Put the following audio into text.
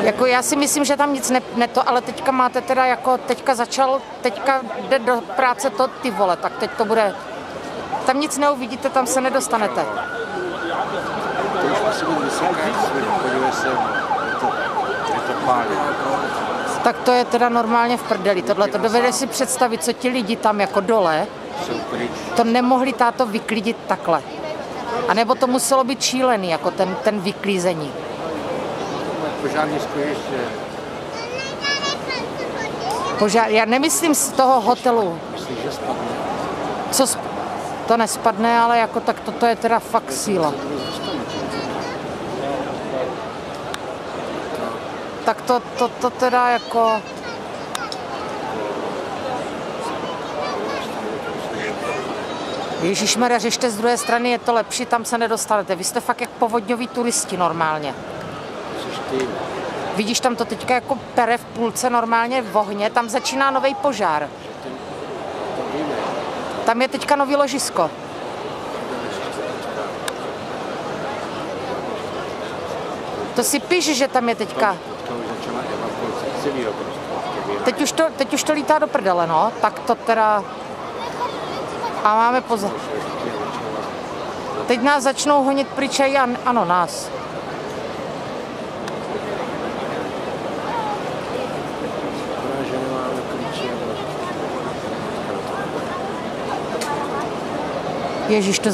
Jako já si myslím, že tam nic ne to, ale teďka máte teda jako, teďka jde do práce to ty vole, tak teď to bude, tam nic neuvidíte, tam se nedostanete. To už musí být vysoké, podívej se, je to pálí. Tak to je teda normálně v prdeli, tohle to dovede si představit, co ti lidi tam jako dole, to nemohli táto vyklidit takhle. A nebo to muselo být šílený, jako ten vyklízení. Požárnisko ještě. Já nemyslím z toho hotelu. Myslíš, že spadne? To nespadne, ale jako tak toto je teda fakt síla. Tak to teda jako... Ježišmarja, řešte z druhé strany, je to lepší, tam se nedostanete. Vy jste fakt jak povodňoví turisti normálně. Vidíš, tam to teďka jako pere v půlce normálně v ohně, tam začíná nový požár. Tam je teďka nový ložisko. To si píš, že tam je teďka. Teď už to lítá do prdele, no. Tak to teda... A máme pozor. Teď nás začnou honit pryč, ano, nás. Ježíš, to